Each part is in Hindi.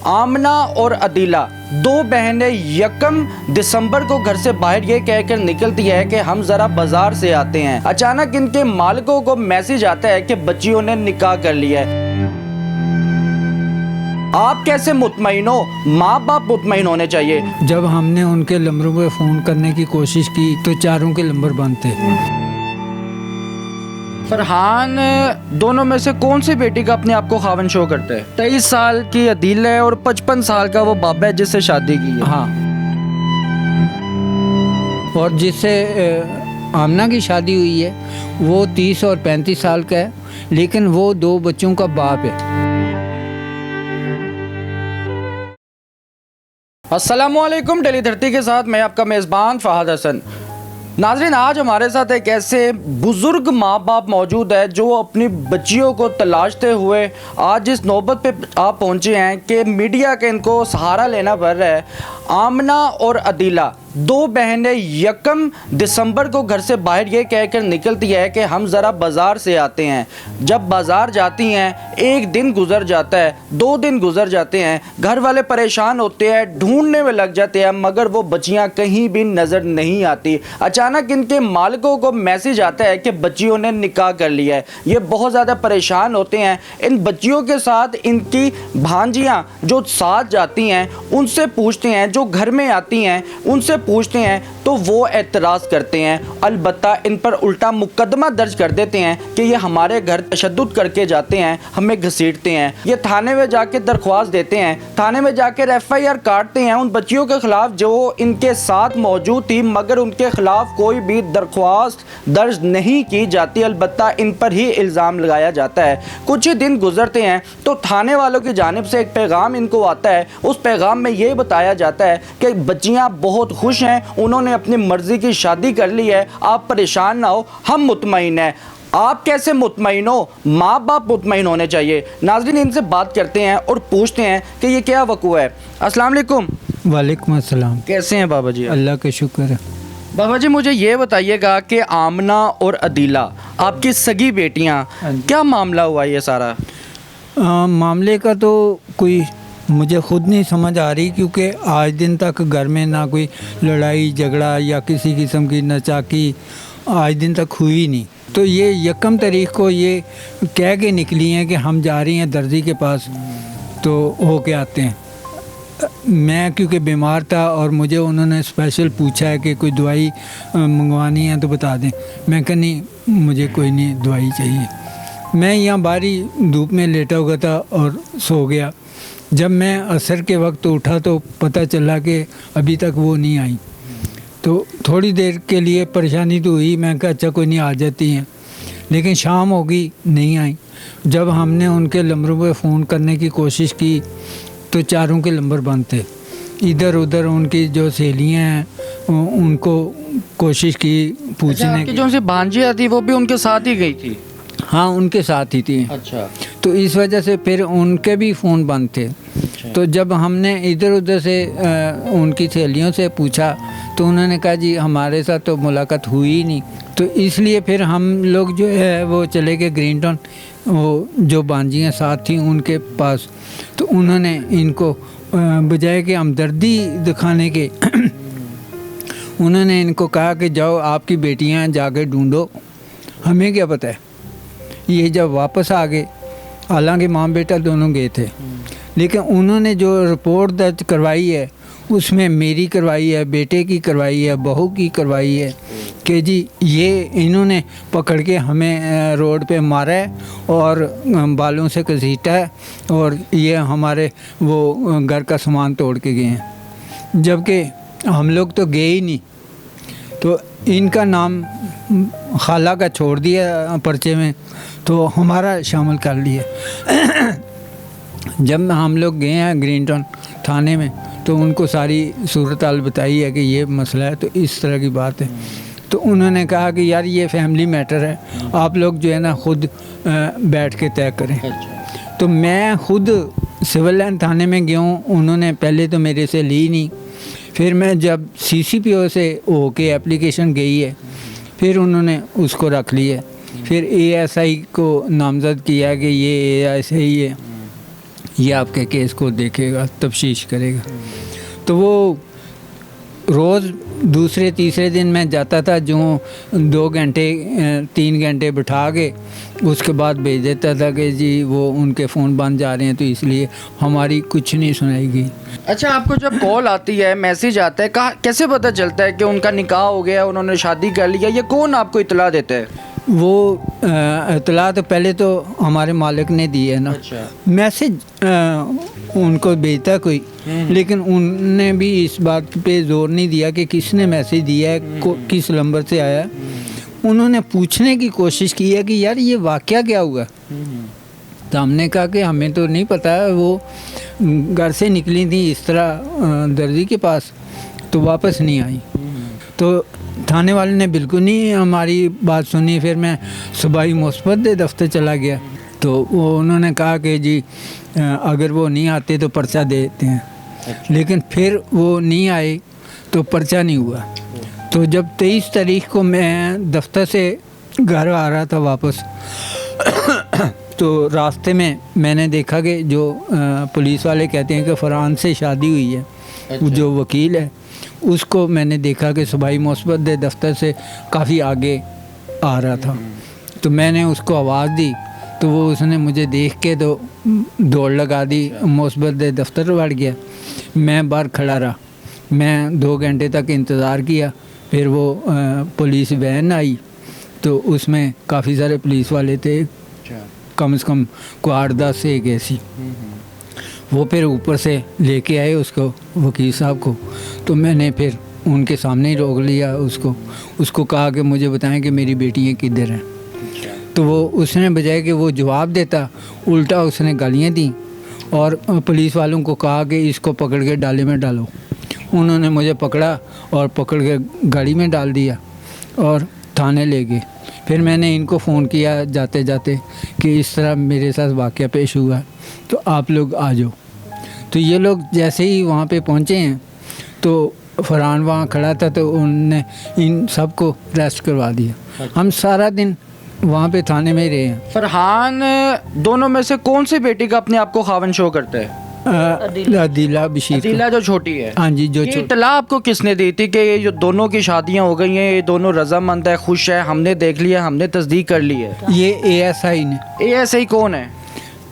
आमना और अदीला दो बहनें यकम दिसंबर को घर से बाहर ये कहकर निकलती है कि हम जरा बाजार से आते हैं। अचानक इनके मालिकों को मैसेज आता है कि बच्चियों ने निकाह कर लिया है। आप कैसे मुतमईन हो? माँ बाप मुतमईन होने चाहिए। जब हमने उनके नंबरों पे फ़ोन करने की कोशिश की तो चारों के नंबर बंद थे। फरहान दोनों में से कौन सी बेटी का अपने आप को खावन शो करता है? 23 साल की अदील है और 55 साल का वो बाबा है जिससे शादी की है। हाँ, और जिससे आमना की शादी हुई है वो 30 और 35 साल का है, लेकिन वो 2 बच्चों का बाप है। अस्सलामुअलैकुम। डेली धरती के साथ मैं आपका मेज़बान फ़हद हसन। नाज़रीन, आज हमारे साथ एक ऐसे बुज़ुर्ग माँ बाप मौजूद है जो अपनी बच्चियों को तलाशते हुए आज इस नौबत पे आप पहुँचे हैं कि मीडिया के इनको सहारा लेना पड़ रहा है। आमना और अदीला दो बहनें यकम दिसंबर को घर से बाहर ये कहकर निकलती है कि हम ज़रा बाज़ार से आते हैं। जब बाज़ार जाती हैं, एक दिन गुजर जाता है, 2 दिन गुजर जाते हैं, घर वाले परेशान होते हैं, ढूंढने में लग जाते हैं, मगर वो बच्चियां कहीं भी नज़र नहीं आती। अचानक इनके मालिकों को मैसेज आता है कि बच्चियों ने निकाह कर लिया है। ये बहुत ज़्यादा परेशान होते हैं। इन बच्चियों के साथ इनकी भांजियाँ जो साथ जाती हैं उनसे पूछते हैं, जो घर में आती हैं उनसे पूछते हैं तो वो एतराज़ करते हैं। अलबत्ता इन पर उल्टा मुकदमा दर्ज कर देते हैं कि ये हमारे घर तशद्दुद करके जाते हैं, हमें घसीटते हैं। ये थाने में जाके दरख्वास्त देते हैं, थाने में जाकर FIR काटते हैं उन बच्चियों के ख़िलाफ़ जो इनके साथ मौजूद थी, मगर उनके ख़िलाफ़ कोई भी दरख्वास्त दर्ज नहीं की जाती। अलबत्ता इन पर ही इल्ज़ाम लगाया जाता है। कुछ ही दिन गुजरते हैं तो थाने वालों की जानिब से एक पैगाम इनको आता है। उस पैगाम में ये बताया जाता है कि बच्चियाँ बहुत खुश हैं, उन्होंने अपनी मर्जी की शादी कर ली है, आप परेशान ना हो, हम मुतमईन हैं। आप कैसे मुतमईन हो? माँ बाप मुतमईन होने चाहिए। नाज़रीन, इनसे बात करते हैं और पूछते हैं कि ये क्या वक़ूआ है। अस्सलाम वालेकुम। वालेकुम अस्सलाम। कैसे हैं बाबा जी? अल्लाह का शुक्र है। बाबा जी, मुझे ये बताइएगा कि आमना और अदीला आपकी सगी बेटियाँ, क्या मामला हुआ ये सारा? मामले का तो कोई मुझे ख़ुद नहीं समझ आ रही, क्योंकि आज दिन तक घर में ना कोई लड़ाई झगड़ा या किसी किस्म की नचाकी आज दिन तक हुई नहीं। तो ये यकम तारीख को ये कह के निकली हैं कि हम जा रही हैं दर्जी के पास, तो हो के आते हैं। मैं क्योंकि बीमार था और मुझे उन्होंने स्पेशल पूछा है कि कोई दवाई मंगवानी है तो बता दें। मैं कहा नहीं, मुझे कोई नहीं दवाई चाहिए। मैं यहाँ बाहरी धूप में लेटा हुआ था और सो गया। जब मैं असर के वक्त उठा तो पता चला कि अभी तक वो नहीं आई। तो थोड़ी देर के लिए परेशानी तो हुई, मैं कहा अच्छा कोई नहीं, आ जाती हैं। लेकिन शाम हो गई, नहीं आई। जब हमने उनके नंबरों पे फ़ोन करने की कोशिश की तो चारों के नंबर बंद थे। इधर उधर उनकी जो सहेलियाँ हैं उनको कोशिश की पूछने की। जो उनसे भांजिया थी वो भी उनके साथ ही गई थी? हाँ, उनके साथ ही थी। अच्छा। तो इस वजह से फिर उनके भी फ़ोन बंद थे। अच्छा। तो जब हमने इधर उधर से उनकी सहेलियों से पूछा तो उन्होंने कहा जी हमारे साथ तो मुलाकात हुई ही नहीं। तो इसलिए फिर हम लोग जो है वो चले गए ग्रीन टाउन, वो जो बांजियाँ साथ थी उनके पास। तो उन्होंने इनको बजाय कि हमदर्दी दिखाने के उन्होंने इनको कहा कि जाओ आपकी बेटियाँ जाके ढूंढो, हमें क्या पता है। ये जब वापस आ गए, हालांकि माँ बेटा दोनों गए थे, लेकिन उन्होंने जो रिपोर्ट दर्ज करवाई है उसमें मेरी करवाई है, बेटे की करवाई है, बहू की करवाई है कि जी ये इन्होंने पकड़ के हमें रोड पे मारा है और बालों से घसीटा है और ये हमारे वो घर का सामान तोड़ के गए हैं, जबकि हम लोग तो गए ही नहीं। तो इनका नाम खाला का छोड़ दिया पर्चे में, तो हमारा शामिल कर लिया। जब हम लोग गए हैं ग्रीन टाउन थाने में तो उनको सारी सूरत हाल बताई है कि ये मसला है, तो इस तरह की बात है। तो उन्होंने कहा कि यार ये फैमिली मैटर है, आप लोग जो है ना खुद बैठ के तय करें। तो मैं खुद सिविल लाइन थाने में गया हूँ, उन्होंने पहले तो मेरे से ली नहीं। फिर मैं जब CCPO से होके एप्लीकेशन गई है, फिर उन्होंने उसको रख लिया। फिर ASI को नामज़द किया कि ये ASI है, ये आपके केस को देखेगा, तफ्तीश करेगा। तो वो रोज़ दूसरे तीसरे दिन मैं जाता था, जो 2 घंटे 3 घंटे बिठा के उसके बाद भेज देता था कि जी वो उनके फ़ोन बंद जा रहे हैं, तो इसलिए हमारी कुछ नहीं सुनाई गई। अच्छा, आपको जब कॉल आती है, मैसेज आता है, कहाँ कैसे पता चलता है कि उनका निकाह हो गया, उन्होंने शादी कर लिया? ये कौन आपको इतला देता है? वो इतला तो पहले तो हमारे मालिक ने दी है ना। अच्छा। मैसेज उनको भेजता कोई, लेकिन उनने भी इस बात पे जोर नहीं दिया कि किसने मैसेज दिया है, किस नंबर से आया है। उन्होंने पूछने की कोशिश की है कि यार ये वाकया क्या हुआ। तो हमने कहा कि हमें तो नहीं पता है, वो घर से निकली थी इस तरह दर्जी के पास, तो वापस नहीं आई। तो थाने वाले ने बिल्कुल नहीं हमारी बात सुनी। फिर मैं सूबाई मुस्बत दफ्तर चला गया, तो वो उन्होंने कहा कि जी अगर वो नहीं आते तो पर्चा देते हैं। लेकिन फिर वो नहीं आए तो पर्चा नहीं हुआ। तो जब 23 तारीख को मैं दफ्तर से घर आ रहा था वापस, तो रास्ते में मैंने देखा कि जो पुलिस वाले कहते हैं कि फरहान से शादी हुई है, जो वकील है, उसको मैंने देखा कि सूबाई मुस्बत दफ्तर से काफ़ी आगे आ रहा था। तो मैंने उसको आवाज़ दी, तो वो उसने मुझे देख के तो दौड़ लगा दी, मुस्बत दफ्तर बढ़ गया। मैं बाहर खड़ा रहा, मैं 2 घंटे तक इंतज़ार किया। फिर वो पुलिस वैन आई, तो उसमें काफ़ी सारे पुलिस वाले थे, कम से कम को 8-10 से एक ऐसी। वो फिर ऊपर से लेके आए उसको, वकील साहब को। तो मैंने फिर उनके सामने ही रोक लिया उसको कहा कि मुझे बताएं कि मेरी बेटियाँ किधर हैं। तो वो उसने बजाय कि वो जवाब देता, उल्टा उसने गालियाँ दी और पुलिस वालों को कहा कि इसको पकड़ के डाले में डालो। उन्होंने मुझे पकड़ा और पकड़ के गाड़ी में डाल दिया और थाने ले गए। फिर मैंने इनको फ़ोन किया जाते जाते कि इस तरह मेरे साथ वाक़या पेश हुआ, तो आप लोग आ जाओ। तो ये लोग जैसे ही वहाँ पे पहुँचे हैं, तो फरहान वहाँ खड़ा था, तो उनने इन सबको अरेस्ट करवा दिया। हम सारा दिन वहाँ पे थाने में ही रहे हैं। फरहान दोनों में से कौन सी बेटी का अपने आप को खावन शो करता है? अदीला बशीर। अदीला जो छोटी है। हाँ जी, जो ये इत्तला आपको किसने दी थी कि ये जो दोनों की शादियां हो गई हैं, ये दोनों रजामंद है, खुश है, हमने देख लिया, हमने तस्दीक कर ली है? ये ASI ने। ASI कौन है?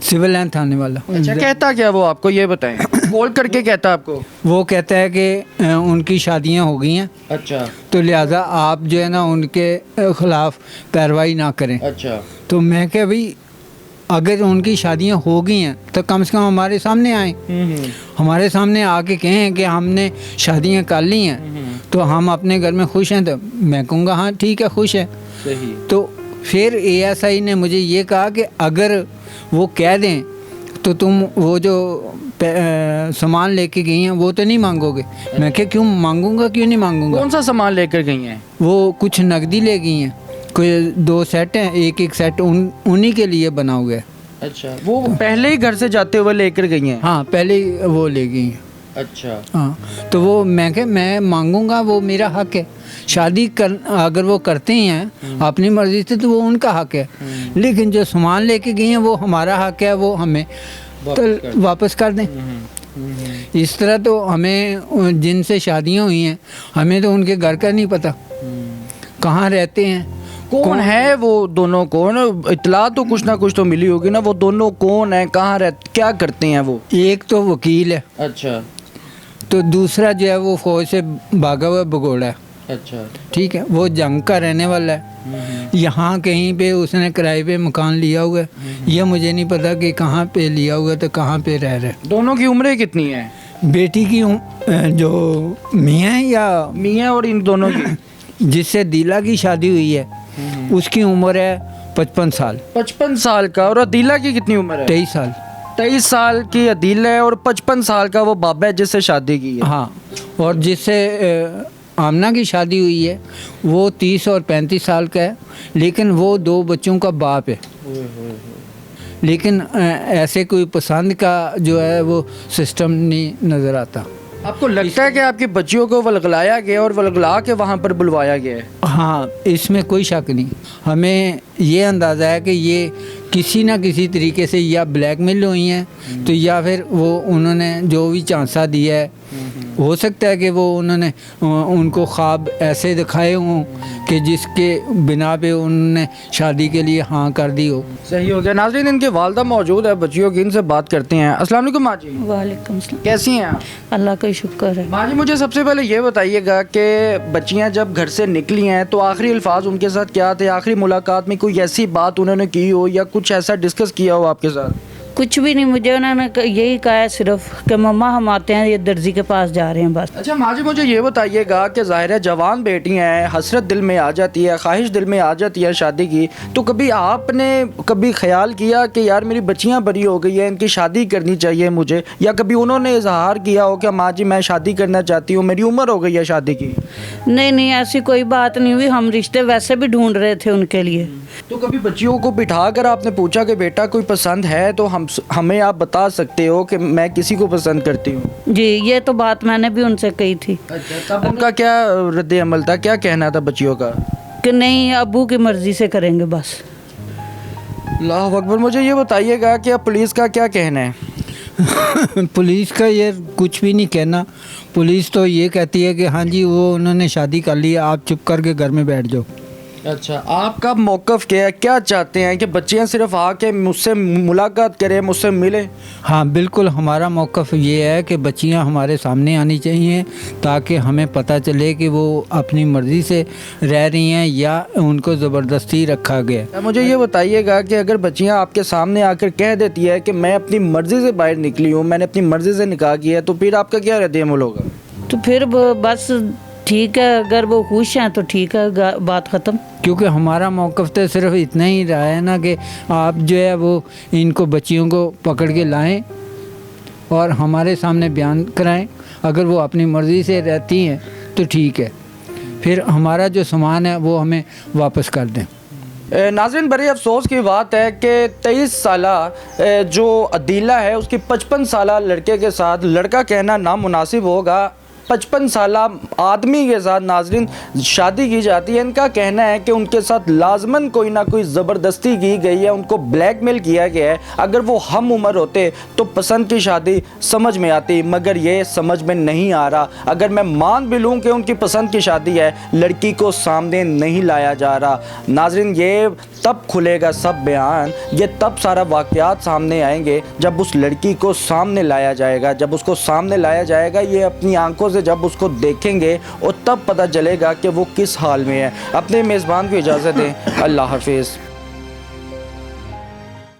सिविल लाइन थाने वाला। अच्छा, कहता क्या वो आपको, ये बताएं। कॉल करके कहता आपको? वो कहता है कि उनकी शादियां हो गई हैं, अच्छा, तो लिहाजा आप जो है ना उनके ख़िलाफ़ कार्रवाई ना करें। अच्छा। तो मैं क्या भाई, अगर उनकी शादियां हो गई हैं तो कम से कम हमारे सामने आए, हमारे सामने आके कहें कि हमने शादियां कर ली हैं, तो हम अपने घर में खुश हैं। तो मैं कहूँगा हाँ ठीक है, खुश है। सही। तो फिर ASI ने मुझे ये कहा कि अगर वो कह दें तो तुम वो जो सामान लेके गई हैं वो तो नहीं मांगोगे। मैं क्या क्यों मांगूंगा, क्यों नहीं मांगूंगा। कौन सा सामान लेकर गई हैं? वो कुछ नकदी ले गई हैं, कोई 2 सेट हैं, एक सेट उन्हीं के लिए बना हुआ है। अच्छा, वो पहले ही घर से जाते हुए लेकर गई हैं? हाँ, पहले ही वो ले गई हैं। अच्छा। हाँ, तो वो मैं मांगूंगा, वो मेरा हक है। शादी कर अगर वो करते हैं अपनी मर्जी से तो वो उनका हक है, लेकिन जो सामान लेके गई हैं वो हमारा हक है, वो हमें तो वापस कर दें। इस तरह तो हमें जिनसे शादियां हुई हैं, हमें तो उनके घर का नहीं पता, कहाँ रहते हैं, कौन है वो दोनों, कौन? इतला तो कुछ ना कुछ तो मिली होगी ना, वो दोनों कौन है, कहाँ रहते, क्या करते हैं वो? एक तो वकील है। अच्छा। तो दूसरा जो है वो फौज से भागा हुआ भगोड़ा है। अच्छा। ठीक है, वो जंग का रहने वाला है। यहाँ कहीं पे उसने किराए पे मकान लिया हुआ है, ये मुझे नहीं पता कि कहाँ पे लिया हुआ है, तो कहाँ पे रह रहा है। दोनों की उम्रें कितनी है? बेटी की जो मियाँ है या मियाँ और इन दोनों की जिससे दिला की शादी हुई है उसकी उम्र है 55 साल। 55 साल का। और अदीला की कितनी उम्र है? 23 साल। 23 साल की अदील है और 55 साल का वो बाबा है जिससे शादी की है। हाँ, और जिससे आमना की शादी हुई है वो 30 और 35 साल का है, लेकिन वो 2 बच्चों का बाप है। लेकिन ऐसे कोई पसंद का जो है वो सिस्टम नहीं नज़र आता। आपको लगता है कि आपकी बच्चियों को वलगलाया गया और वलगला के वहाँ पर बुलवाया गया है? हाँ, इसमें कोई शक नहीं। हमें ये अंदाज़ा है कि ये किसी ना किसी तरीके से या ब्लैकमेल हुई हैं, तो या फिर वो उन्होंने जो भी चांसा दिया है, हो सकता है कि वो उन्होंने उनको ख्वाब ऐसे दिखाए हों कि जिसके बिना पे उन्होंने शादी के लिए हाँ कर दी हो। सही हो गया। नाज़रीन, इनके वालदा मौजूद है बच्चियों की, इनसे बात करते हैं। अस्सलाम वालेकुम माँ जी, वालेकुम सलाम। कैसी हैं आप? अल्लाह का शुक्र है। माँ जी, मुझे सबसे पहले ये बताइएगा कि बच्चियाँ जब घर से निकली हैं तो आखिरी अल्फाज उनके साथ क्या थे? आखिरी मुलाकात में कोई ऐसी बात उन्होंने की हो या कुछ ऐसा डिस्कस किया हो आपके साथ? कुछ भी नहीं, मुझे उन्होंने यही कहा है सिर्फ कि मम्मा हम आते हैं, ये दर्जी के पास जा रहे हैं बस। अच्छा माँ जी, मुझे ये बताइएगा कि ज़ाहिर है जवान बेटी हैं, हसरत दिल में आ जाती है, ख्वाहिश दिल में आ जाती है शादी की, तो कभी आपने कभी ख्याल किया कि यार मेरी बच्चियाँ बड़ी हो गई हैं, इनकी शादी करनी चाहिए मुझे, या कभी उन्होंने इजहार किया हो कि माँ जी मैं शादी करना चाहती हूँ, मेरी उम्र हो गई है शादी की? नहीं नहीं, ऐसी कोई बात नहीं हुई। हम रिश्ते वैसे भी ढूंढ रहे थे उनके लिए। तो कभी बच्चियों को बिठा कर आपने पूछा कि बेटा कोई पसंद है तो हमें आप बता सकते हो कि मैं किसी को पसंद करती हूँ? जी, ये तो बात मैंने भी उनसे कही थी। अच्छा, तब उनका क्या रद्द अमल था, क्या कहना था बच्चियों का? कि नहीं, अब्बू की मर्ज़ी से करेंगे बस। अल्लाह अकबर। मुझे ये बताइएगा कि अब पुलिस का क्या कहना है? पुलिस का ये कुछ भी नहीं कहना। पुलिस तो ये कहती है कि हाँ जी वो उन्होंने शादी कर ली, आप चुप करके घर में बैठ जाओ। अच्छा, आपका मौक़िफ़ क्या है? क्या चाहते हैं कि बच्चियां सिर्फ आके मुझसे मुलाकात करें, मुझसे मिलें? हाँ बिल्कुल, हमारा मौक़िफ़ ये है कि बच्चियां हमारे सामने आनी चाहिए ताकि हमें पता चले कि वो अपनी मर्ज़ी से रह रही हैं या उनको ज़बरदस्ती रखा गया है। अब मुझे ये बताइएगा कि अगर बच्चियां आपके सामने आकर कह देती है कि मैं अपनी मर्ज़ी से बाहर निकली हूँ, मैंने अपनी मर्ज़ी से निकाह किया है, तो फिर आपका क्या रद्द-ए-अमल होगा? तो फिर बस ठीक है, अगर वो खुश हैं तो ठीक है, बात ख़त्म। क्योंकि हमारा मौक़िफ़ तो सिर्फ इतना ही रहा है ना कि आप जो है वो इनको बच्चियों को पकड़ के लाएं और हमारे सामने बयान कराएं। अगर वो अपनी मर्ज़ी से रहती हैं तो ठीक है, फिर हमारा जो सामान है वो हमें वापस कर दें। नाज़रीन, बड़े अफसोस की बात है कि 23 साला जो अदीला है उसकी 55 साला लड़के के साथ लड़का कहना नामुनासिब होगा, 55 साला आदमी के साथ नाज़रीन शादी की जाती है। इनका कहना है कि उनके साथ लाजमन कोई ना कोई ज़बरदस्ती की गई है, उनको ब्लैकमेल किया गया है। अगर वो हम उम्र होते तो पसंद की शादी समझ में आती, मगर ये समझ में नहीं आ रहा। अगर मैं मान भी लूँ कि उनकी पसंद की शादी है, लड़की को सामने नहीं लाया जा रहा। नाज़रीन, ये तब खुलेगा सब बयान, ये तब सारा वाक़यात सामने आएंगे जब उस लड़की को सामने लाया जाएगा। जब उसको सामने लाया जाएगा, ये अपनी आंखों से जब उसको देखेंगे और तब पता चलेगा कि वो किस हाल में है। अपने मेज़बान को इजाज़त दें। अल्लाह हाफ़िज़।